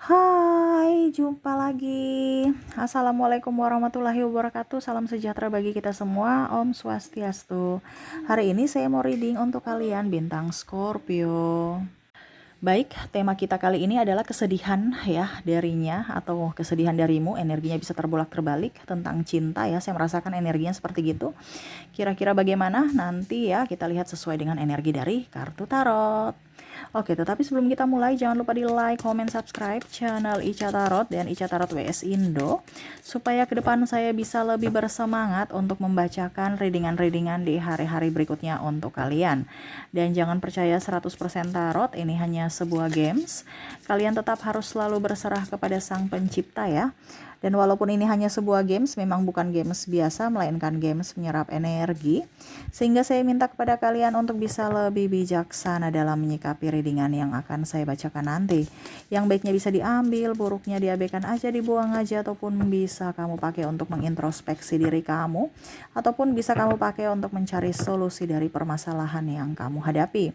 Hai, jumpa lagi. Assalamualaikum warahmatullahi wabarakatuh. Salam sejahtera bagi kita semua. Om Swastiastu. Hari ini saya mau reading untuk kalian bintang Scorpio. Baik, tema kita kali ini adalah kesedihan ya darinya atau kesedihan darimu, energinya bisa terbolak-terbalik tentang cinta ya. Saya merasakan energinya seperti gitu. Kira-kira bagaimana? Nanti ya kita lihat sesuai dengan energi dari kartu tarot. Oke, tetapi sebelum kita mulai jangan lupa di like, comment, subscribe channel Ica Tarot dan Ica Tarot WS Indo supaya ke depan saya bisa lebih bersemangat untuk membacakan readingan-readingan di hari-hari berikutnya untuk kalian. Dan jangan percaya 100% tarot, ini hanya sebuah games. Kalian tetap harus selalu berserah kepada Sang Pencipta ya. Dan walaupun ini hanya sebuah games, memang bukan games biasa, melainkan games menyerap energi. Sehingga saya minta kepada kalian untuk bisa lebih bijaksana dalam menyikapi readingan yang akan saya bacakan nanti. Yang baiknya bisa diambil, buruknya diabaikan aja, dibuang aja, ataupun bisa kamu pakai untuk mengintrospeksi diri kamu, ataupun bisa kamu pakai untuk mencari solusi dari permasalahan yang kamu hadapi.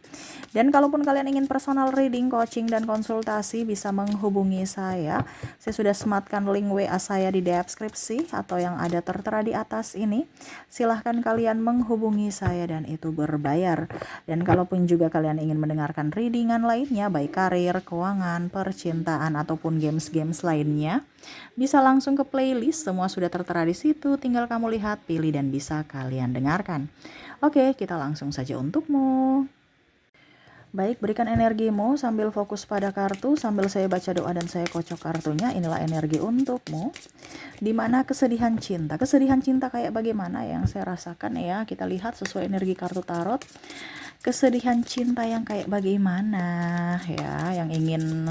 Dan kalaupun kalian ingin personal reading, coaching, dan konsultasi, bisa menghubungi saya. Saya sudah sematkan link WA saya di deskripsi atau yang ada tertera di atas ini. Silahkan kalian menghubungi saya dan itu berbayar. Dan kalaupun juga kalian ingin mendengarkan readingan lainnya, baik karir, keuangan, percintaan, ataupun games-games lainnya, bisa langsung ke playlist, semua sudah tertera di situ. Tinggal kamu lihat, pilih, dan bisa kalian dengarkan. Oke, kita langsung saja untukmu. Baik, berikan energimu sambil fokus pada kartu, sambil saya baca doa dan saya kocok kartunya. Inilah energi untukmu. Dimana kesedihan cinta. Kesedihan cinta kayak bagaimana yang saya rasakan ya. Kita lihat sesuai energi kartu tarot. Kesedihan cinta yang kayak bagaimana ya, yang ingin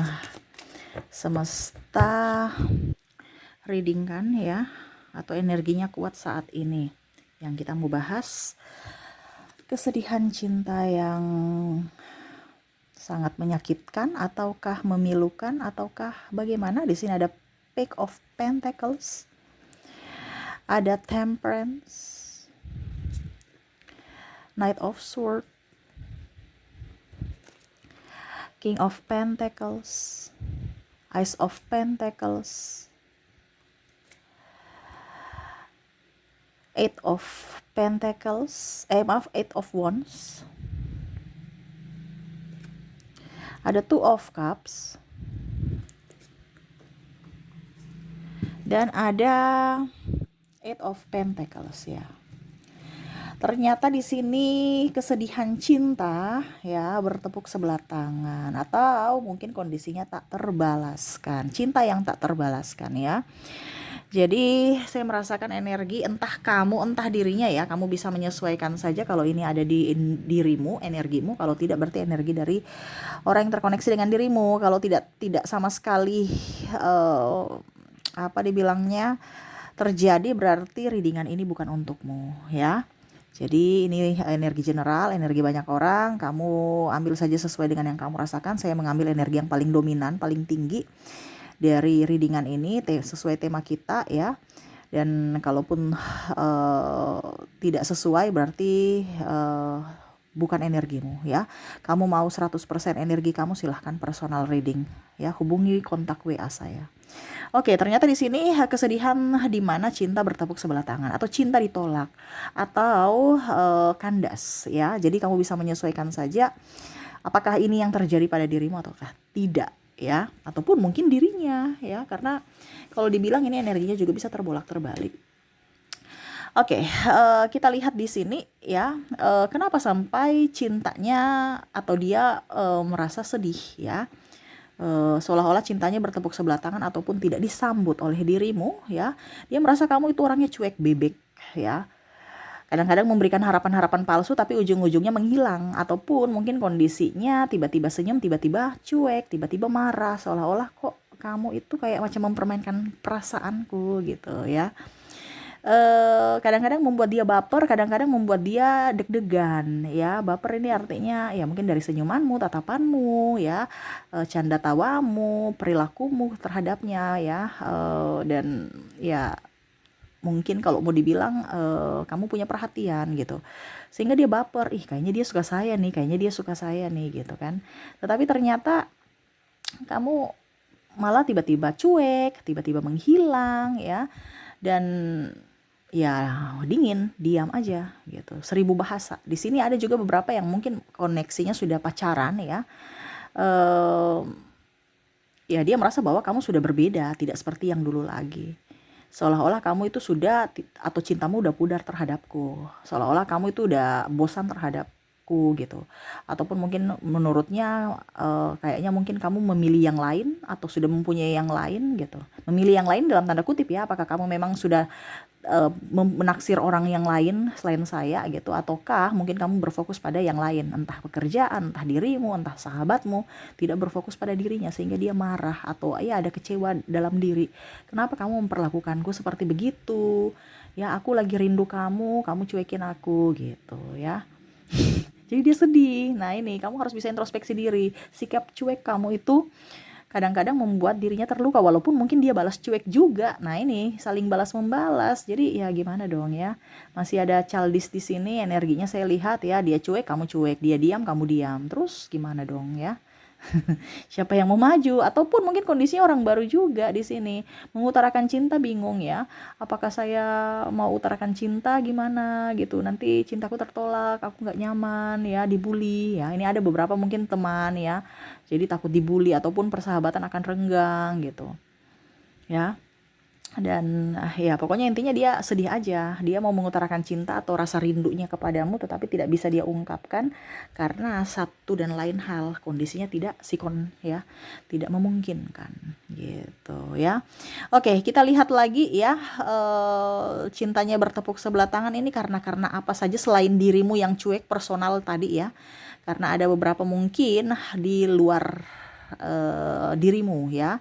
semesta readingkan ya. Atau energinya kuat saat ini. Yang kita mau bahas kesedihan cinta yang sangat menyakitkan ataukah memilukan ataukah bagaimana. Di sini ada Page of Pentacles, ada Temperance, Knight of Swords, King of Pentacles, Ace of Pentacles, Eight of Pentacles, Eight of Wands, ada Two of Cups, dan ada Eight of Pentacles ya. Ternyata di sini kesedihan cinta ya bertepuk sebelah tangan, atau mungkin kondisinya tak terbalaskan, cinta yang tak terbalaskan ya. Jadi saya merasakan energi entah kamu entah dirinya ya, kamu bisa menyesuaikan saja kalau ini ada di dirimu energimu, kalau tidak berarti energi dari orang yang terkoneksi dengan dirimu. Kalau tidak sama sekali apa dibilangnya terjadi, berarti readingan ini bukan untukmu ya. Jadi ini energi general, energi banyak orang, kamu ambil saja sesuai dengan yang kamu rasakan. Saya mengambil energi yang paling dominan, paling tinggi dari readingan ini sesuai tema kita ya. Dan kalaupun tidak sesuai berarti bukan energimu ya. Kamu mau 100% energi kamu, silahkan personal reading ya, hubungi kontak WA saya. Oke, ternyata di sini kesedihan di mana cinta bertepuk sebelah tangan atau cinta ditolak atau kandas ya. Jadi kamu bisa menyesuaikan saja apakah ini yang terjadi pada dirimu ataukah tidak ya, ataupun mungkin dirinya ya, karena kalau dibilang ini energinya juga bisa terbolak-terbalik. Oke, kita lihat di sini ya, kenapa sampai cintanya atau dia merasa sedih ya. Seolah-olah cintanya bertepuk sebelah tangan ataupun tidak disambut oleh dirimu ya. Dia merasa kamu itu orangnya cuek bebek ya. Kadang-kadang memberikan harapan-harapan palsu tapi ujung-ujungnya menghilang, ataupun mungkin kondisinya tiba-tiba senyum, tiba-tiba cuek, tiba-tiba marah, seolah-olah kok kamu itu kayak macam mempermainkan perasaanku gitu ya. Kadang-kadang membuat dia baper, kadang-kadang membuat dia deg-degan ya. Baper ini artinya ya mungkin dari senyumanmu, tatapanmu ya, canda tawamu, perilakumu terhadapnya ya, dan ya mungkin kalau mau dibilang kamu punya perhatian gitu, sehingga dia baper, ih kayaknya dia suka saya nih, kayaknya dia suka saya nih gitu kan. Tetapi ternyata kamu malah tiba-tiba cuek, tiba-tiba menghilang ya, dan ya dingin, diam aja gitu. 1000 bahasa. Di sini ada juga beberapa yang mungkin koneksinya sudah pacaran ya. Eee, ya dia merasa bahwa kamu sudah berbeda, tidak seperti yang dulu lagi. Seolah-olah kamu itu sudah atau cintamu udah pudar terhadapku. Seolah-olah kamu itu udah bosan terhadapku gitu. Ataupun mungkin menurutnya kayaknya mungkin kamu memilih yang lain atau sudah mempunyai yang lain gitu. Memilih yang lain dalam tanda kutip ya, apakah kamu memang sudah menaksir orang yang lain selain saya gitu, ataukah mungkin kamu berfokus pada yang lain, entah pekerjaan, entah dirimu, entah sahabatmu, tidak berfokus pada dirinya sehingga dia marah atau ya ada kecewa dalam diri. Kenapa kamu memperlakukanku seperti begitu? Ya aku lagi rindu kamu, kamu cuekin aku gitu ya. Jadi dia sedih. Nah ini kamu harus bisa introspeksi diri. Sikap cuek kamu itu kadang-kadang membuat dirinya terluka walaupun mungkin dia balas cuek juga. Nah, ini saling balas membalas. Jadi ya gimana dong ya? Masih ada childish di sini, energinya saya lihat ya, dia cuek, kamu cuek, dia diam, kamu diam. Terus gimana dong ya? Siapa yang mau maju? Ataupun mungkin kondisinya orang baru juga di sini. Mengutarakan cinta bingung ya. Apakah saya mau utarakan cinta gimana gitu. Nanti cintaku tertolak, aku nggak nyaman ya, dibully ya. Ini ada beberapa mungkin teman ya. Jadi takut dibully ataupun persahabatan akan renggang gitu. Ya. Dan ya pokoknya intinya dia sedih aja, dia mau mengutarakan cinta atau rasa rindunya kepadamu tetapi tidak bisa dia ungkapkan karena satu dan lain hal, kondisinya tidak sikon ya, tidak memungkinkan gitu ya. Oke, kita lihat lagi ya, cintanya bertepuk sebelah tangan ini karena apa saja selain dirimu yang cuek personal tadi ya, karena ada beberapa mungkin di luar dirimu ya.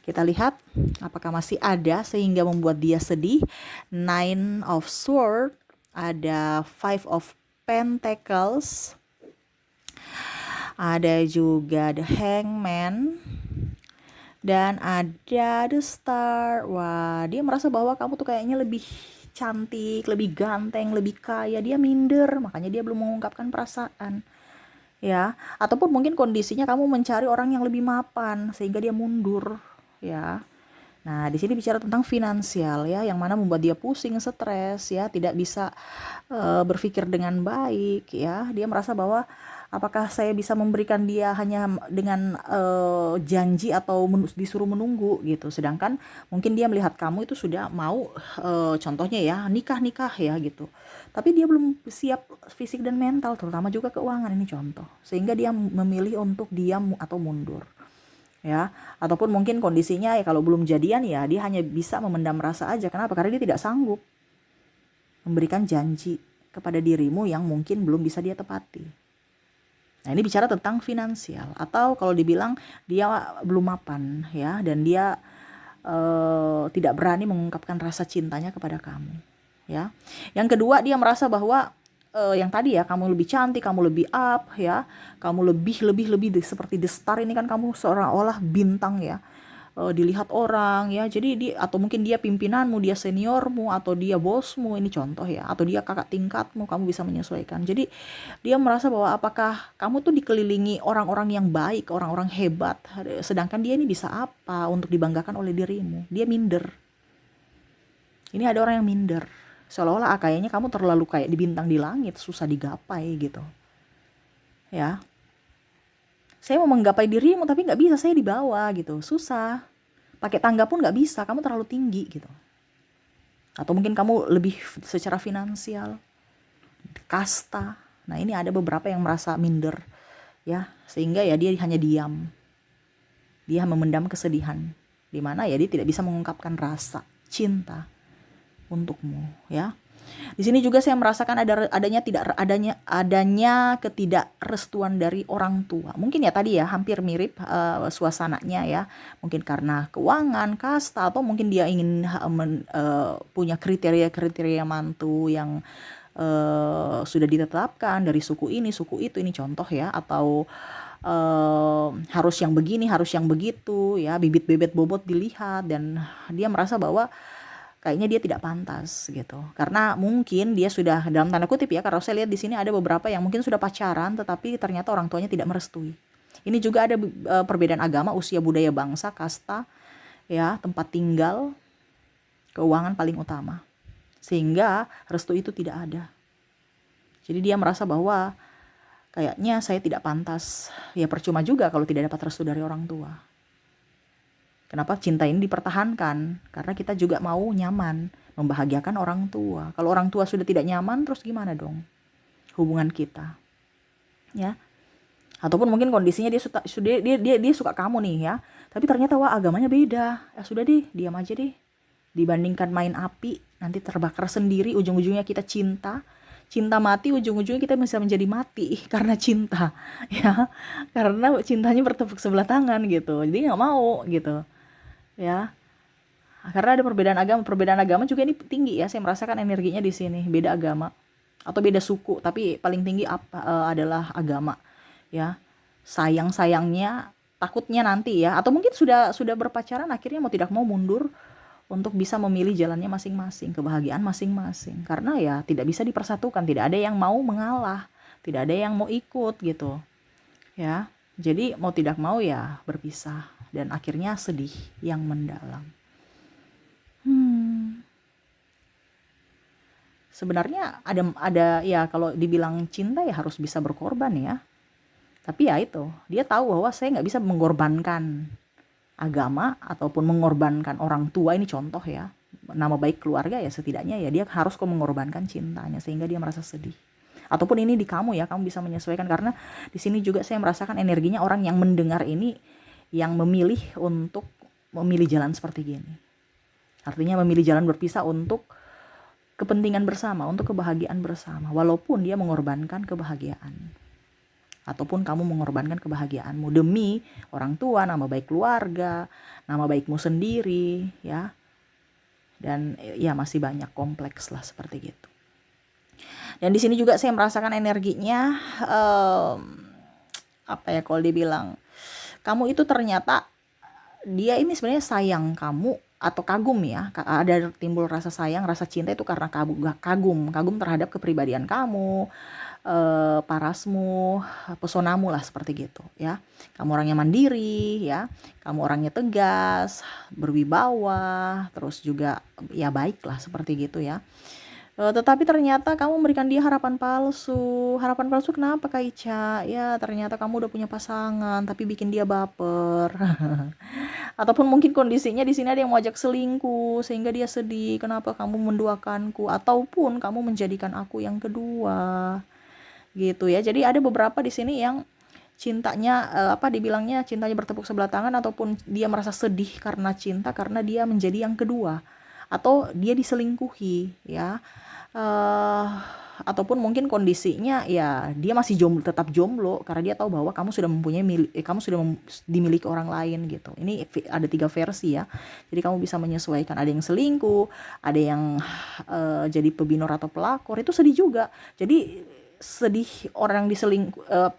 Kita lihat apakah masih ada sehingga membuat dia sedih. Nine of Swords, ada Five of Pentacles, ada juga The Hangman, dan ada The Star. Wah, dia merasa bahwa kamu tuh kayaknya lebih cantik, lebih ganteng, lebih kaya. Dia minder, makanya dia belum mengungkapkan perasaan. Ya, ataupun mungkin kondisinya kamu mencari orang yang lebih mapan sehingga dia mundur, ya. Nah, di sini bicara tentang finansial ya, yang mana membuat dia pusing, stres ya, tidak bisa berpikir dengan baik ya. Dia merasa bahwa apakah saya bisa memberikan dia hanya dengan janji atau disuruh menunggu gitu. Sedangkan mungkin dia melihat kamu itu sudah mau contohnya ya, nikah ya gitu. Tapi dia belum siap fisik dan mental, terutama juga keuangan, ini contoh. Sehingga dia memilih untuk diam atau mundur. Ya, ataupun mungkin kondisinya ya kalau belum jadian ya dia hanya bisa memendam rasa aja. Kenapa? Karena dia tidak sanggup memberikan janji kepada dirimu yang mungkin belum bisa dia tepati. Nah, ini bicara tentang finansial, atau kalau dibilang dia belum mapan ya, dan dia tidak berani mengungkapkan rasa cintanya kepada kamu ya. Yang kedua, dia merasa bahwa yang tadi ya, kamu lebih cantik, kamu lebih up ya, kamu lebih seperti The Star, ini kan kamu seorang olah bintang ya, dilihat orang ya. Jadi atau mungkin dia pimpinanmu, dia seniormu, atau dia bosmu, ini contoh ya, atau dia kakak tingkatmu, kamu bisa menyesuaikan. Jadi dia merasa bahwa apakah kamu tuh dikelilingi orang-orang yang baik, orang-orang hebat, sedangkan dia ini bisa apa untuk dibanggakan oleh dirimu. Dia minder. Ini ada orang yang minder, seolah-olah kayaknya kamu terlalu kayak di bintang di langit, susah digapai gitu ya. Saya mau menggapai dirimu tapi nggak bisa, saya di bawah gitu, susah. Pakai tangga pun nggak bisa, kamu terlalu tinggi gitu. Atau mungkin kamu lebih secara finansial, kasta. Nah, ini ada beberapa yang merasa minder ya, sehingga ya dia hanya diam. Dia memendam kesedihan, di mana ya dia tidak bisa mengungkapkan rasa cinta untukmu ya. Di sini juga saya merasakan adanya ketidakrestuan dari orang tua. Mungkin ya tadi ya hampir mirip suasananya ya. Mungkin karena keuangan, kasta, atau mungkin dia ingin punya kriteria-kriteria mantu yang sudah ditetapkan dari suku ini, suku itu, ini contoh ya. Atau harus yang begini, harus yang begitu ya. Bibit-bibit bobot dilihat dan dia merasa bahwa kayaknya dia tidak pantas gitu. Karena mungkin dia sudah dalam tanda kutip ya, karena saya lihat di sini ada beberapa yang mungkin sudah pacaran tetapi ternyata orang tuanya tidak merestui. Ini juga ada perbedaan agama, usia, budaya, bangsa, kasta, ya, tempat tinggal, keuangan paling utama. Sehingga restu itu tidak ada. Jadi dia merasa bahwa kayaknya saya tidak pantas. Ya percuma juga kalau tidak dapat restu dari orang tua. Kenapa cinta ini dipertahankan? Karena kita juga mau nyaman, membahagiakan orang tua. Kalau orang tua sudah tidak nyaman, terus gimana dong hubungan kita? Ya. Ataupun mungkin kondisinya dia suka kamu nih ya, tapi ternyata wah agamanya beda. Ya sudah deh, diam aja deh. Dibandingkan main api, nanti terbakar sendiri, ujung-ujungnya kita cinta mati, ujung-ujungnya kita bisa menjadi mati karena cinta, ya, karena cintanya bertepuk sebelah tangan gitu. Jadi nggak mau gitu, ya. Karena ada perbedaan agama juga ini tinggi ya. Saya merasakan energinya di sini. Beda agama atau beda suku, tapi paling tinggi adalah agama, ya. Sayangnya takutnya nanti ya, atau mungkin sudah berpacaran akhirnya mau tidak mau mundur untuk bisa memilih jalannya masing-masing, kebahagiaan masing-masing. Karena ya tidak bisa dipersatukan, tidak ada yang mau mengalah, tidak ada yang mau ikut gitu. Ya. Jadi mau tidak mau ya berpisah dan akhirnya sedih yang mendalam. Sebenarnya ada ya, kalau dibilang cinta ya harus bisa berkorban ya. Tapi ya itu, dia tahu bahwa saya nggak bisa mengorbankan agama ataupun mengorbankan orang tua, ini contoh ya, nama baik keluarga, ya setidaknya ya dia harus kok mengorbankan cintanya sehingga dia merasa sedih. Ataupun ini di kamu ya, kamu bisa menyesuaikan, karena di sini juga saya merasakan energinya orang yang mendengar ini yang memilih untuk memilih jalan seperti gini. Artinya memilih jalan berpisah untuk kepentingan bersama, untuk kebahagiaan bersama, walaupun dia mengorbankan kebahagiaan. Ataupun kamu mengorbankan kebahagiaanmu demi orang tua, nama baik keluarga, nama baikmu sendiri, ya. Dan ya masih banyak kompleks lah seperti gitu. Dan di sini juga saya merasakan energinya apa ya, kalau dibilang kamu itu ternyata dia ini sebenarnya sayang kamu atau kagum ya, ada timbul rasa sayang, rasa cinta itu karena kagum terhadap kepribadian kamu, parasmu, pesonamu lah seperti gitu ya. Kamu orangnya mandiri ya, kamu orangnya tegas, berwibawa, terus juga ya baik lah seperti gitu ya. Tetapi ternyata kamu memberikan dia harapan palsu. Harapan palsu kenapa Kak Ica? Ya ternyata kamu udah punya pasangan tapi bikin dia baper. Ataupun mungkin kondisinya di sini ada yang mau ajak selingkuh sehingga dia sedih, kenapa kamu menduakanku, ataupun kamu menjadikan aku yang kedua. Gitu ya. Jadi ada beberapa di sini yang cintanya dibilangnya cintanya bertepuk sebelah tangan, ataupun dia merasa sedih karena cinta karena dia menjadi yang kedua, atau dia diselingkuhi ya. Ataupun mungkin kondisinya ya dia masih tetap jomblo karena dia tahu bahwa kamu sudah mempunyai dimiliki orang lain gitu. Ini ada 3 versi ya. Jadi kamu bisa menyesuaikan, ada yang selingkuh, ada yang jadi pebinor atau pelakor, itu sedih juga. Jadi sedih orang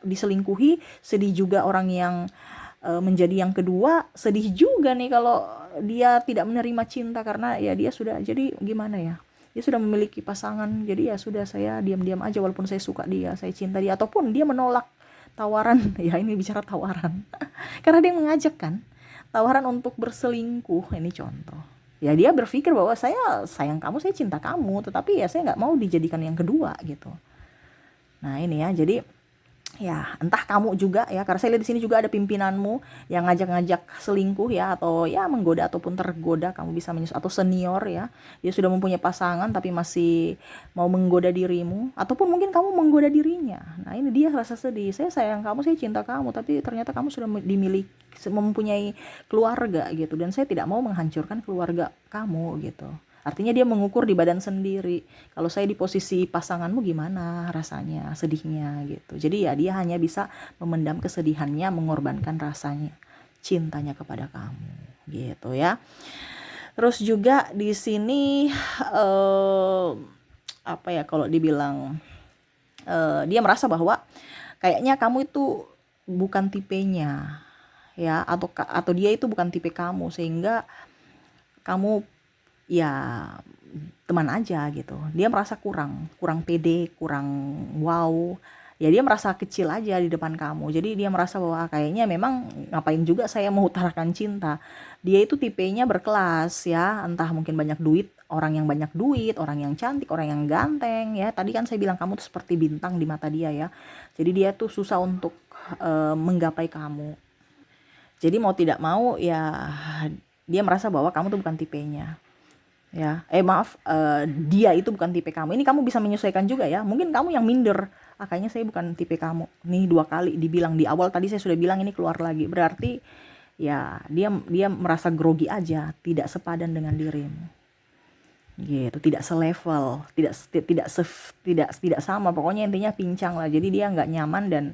diselingkuhi, sedih juga orang yang menjadi yang kedua, sedih juga nih kalau dia tidak menerima cinta karena ya dia sudah, jadi gimana ya, dia sudah memiliki pasangan, jadi ya sudah, saya diam-diam aja walaupun saya suka dia, saya cinta dia, ataupun dia menolak tawaran ya, ini bicara tawaran karena dia mengajak kan, tawaran untuk berselingkuh, ini contoh ya. Dia berpikir bahwa saya sayang kamu, saya cinta kamu, tetapi ya saya nggak mau dijadikan yang kedua gitu. Nah ini ya, jadi ya entah kamu juga ya, karena saya lihat di sini juga ada pimpinanmu yang ngajak-ngajak selingkuh ya, atau ya menggoda ataupun tergoda, kamu bisa atau senior ya, dia sudah mempunyai pasangan tapi masih mau menggoda dirimu, ataupun mungkin kamu menggoda dirinya. Nah ini dia rasa sedih, saya sayang kamu, saya cinta kamu, tapi ternyata kamu sudah mempunyai keluarga gitu, dan saya tidak mau menghancurkan keluarga kamu gitu. Artinya dia mengukur di badan sendiri. Kalau saya di posisi pasanganmu gimana rasanya, sedihnya gitu. Jadi ya dia hanya bisa memendam kesedihannya, mengorbankan rasanya, cintanya kepada kamu gitu ya. Terus juga di sini apa ya, kalau dibilang dia merasa bahwa kayaknya kamu itu bukan tipenya ya, atau dia itu bukan tipe kamu, sehingga kamu ya teman aja gitu. Dia merasa kurang pede, kurang wow ya dia merasa kecil aja di depan kamu. Jadi dia merasa bahwa kayaknya memang ngapain juga saya mengutarakan cinta. Dia itu tipenya berkelas ya, entah mungkin banyak duit, orang yang banyak duit, orang yang cantik, orang yang ganteng ya. Tadi kan saya bilang kamu tuh seperti bintang di mata dia ya. Jadi dia tuh susah untuk menggapai kamu. Jadi mau tidak mau ya dia merasa bahwa kamu tuh bukan tipenya. Ya, maaf, dia itu bukan tipe kamu. Ini kamu bisa menyesuaikan juga ya. Mungkin kamu yang minder. Ah, kayaknya saya bukan tipe kamu. Nih 2 kali dibilang di awal tadi saya sudah bilang ini keluar lagi. Berarti ya dia merasa grogi aja, tidak sepadan dengan dirimu. Gitu, tidak selevel, tidak sama. Pokoknya intinya pincang lah. Jadi dia nggak nyaman dan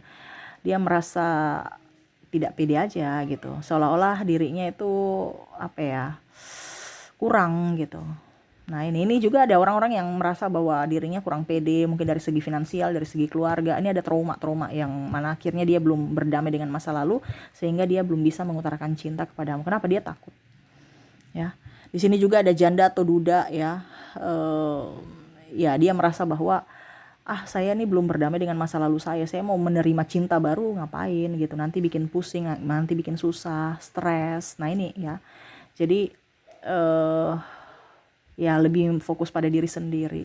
dia merasa tidak pede aja gitu. Seolah-olah dirinya itu apa ya? Kurang gitu. Nah, ini juga ada orang-orang yang merasa bahwa dirinya kurang pede, mungkin dari segi finansial, dari segi keluarga. Ini ada trauma-trauma yang mana akhirnya dia belum berdamai dengan masa lalu, sehingga dia belum bisa mengutarakan cinta kepadamu. Kenapa? Dia takut. Ya, di sini juga ada janda atau duda ya. Ya dia merasa bahwa saya nih belum berdamai dengan masa lalu saya mau menerima cinta baru ngapain gitu, nanti bikin pusing, nanti bikin susah, stres. Nah ini ya, jadi ya lebih fokus pada diri sendiri.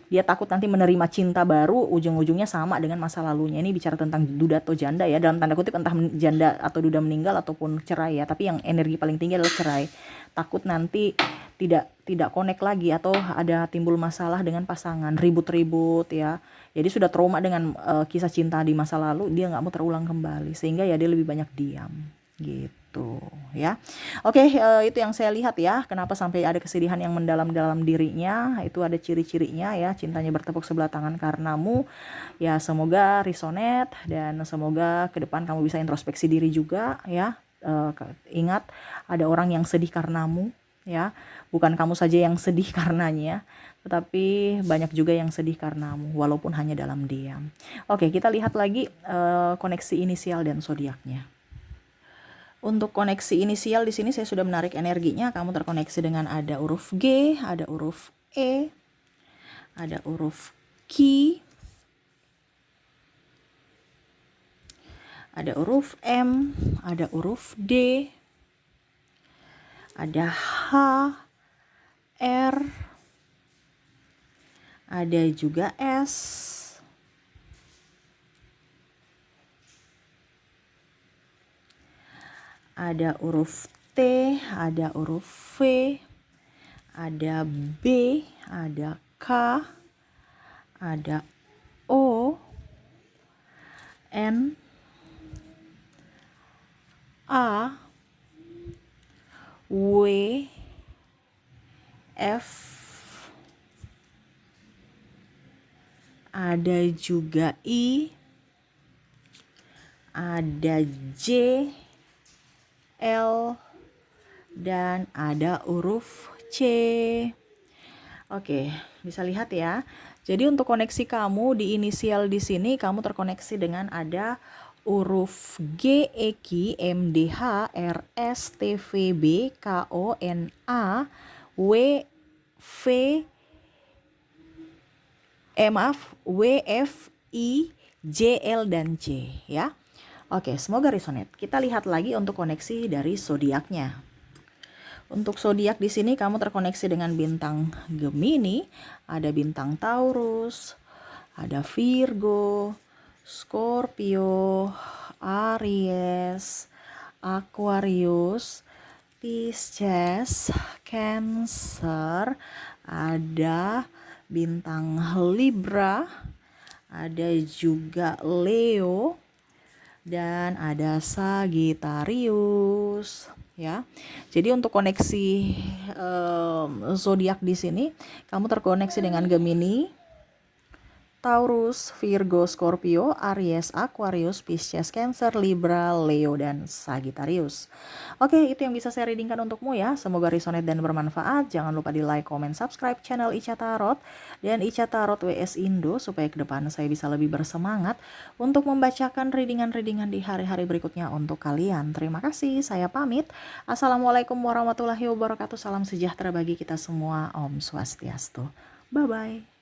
Dia takut nanti menerima cinta baru ujung-ujungnya sama dengan masa lalunya. Ini bicara tentang duda atau janda ya, dalam tanda kutip, entah janda atau duda meninggal ataupun cerai ya, tapi yang energi paling tinggi adalah cerai. Takut nanti tidak connect lagi atau ada timbul masalah dengan pasangan, ribut-ribut ya. Jadi sudah trauma dengan kisah cinta di masa lalu, dia nggak mau terulang kembali, sehingga ya dia lebih banyak diam gitu ya. Oke, itu yang saya lihat ya, kenapa sampai ada kesedihan yang mendalam dalam dirinya. Itu ada ciri-cirinya ya, cintanya bertepuk sebelah tangan karenamu. Ya semoga resonate dan semoga ke depan kamu bisa introspeksi diri juga ya. Ingat, ada orang yang sedih karenamu ya, bukan kamu saja yang sedih karenanya, tetapi banyak juga yang sedih karenamu walaupun hanya dalam diam. Oke, kita lihat lagi koneksi inisial dan zodiaknya. Untuk koneksi inisial di sini saya sudah menarik energinya. Kamu terkoneksi dengan ada huruf G, ada huruf E, ada huruf Q, ada huruf M, ada huruf D, ada H, R, ada juga S, ada huruf T, ada huruf V, ada B, ada K, ada O, N, A, W, F, ada juga I, ada J, L, dan ada huruf C. Oke, bisa lihat ya. Jadi untuk koneksi kamu di inisial di sini, kamu terkoneksi dengan ada huruf G, E, Q, M, D, H, R, S, T, V, B, K, O, N, A, W, V, W, F, I, J, L, dan C ya. Oke, semoga resonate. Kita lihat lagi untuk koneksi dari zodiaknya. Untuk zodiak di sini kamu terkoneksi dengan bintang Gemini, ada bintang Taurus, ada Virgo, Scorpio, Aries, Aquarius, Pisces, Cancer, ada bintang Libra, ada juga Leo, dan ada Sagittarius ya. Jadi untuk koneksi zodiak di sini kamu terkoneksi dengan Gemini, Taurus, Virgo, Scorpio, Aries, Aquarius, Pisces, Cancer, Libra, Leo, dan Sagittarius. Oke, itu yang bisa saya readingkan untukmu ya. Semoga resonate dan bermanfaat. Jangan lupa di like, comment, subscribe channel Ica Tarot dan Ica Tarot WS Indo supaya ke depan saya bisa lebih bersemangat untuk membacakan readingan-readingan di hari-hari berikutnya untuk kalian. Terima kasih, saya pamit. Assalamualaikum warahmatullahi wabarakatuh. Salam sejahtera bagi kita semua. Om Swastiastu. Bye-bye.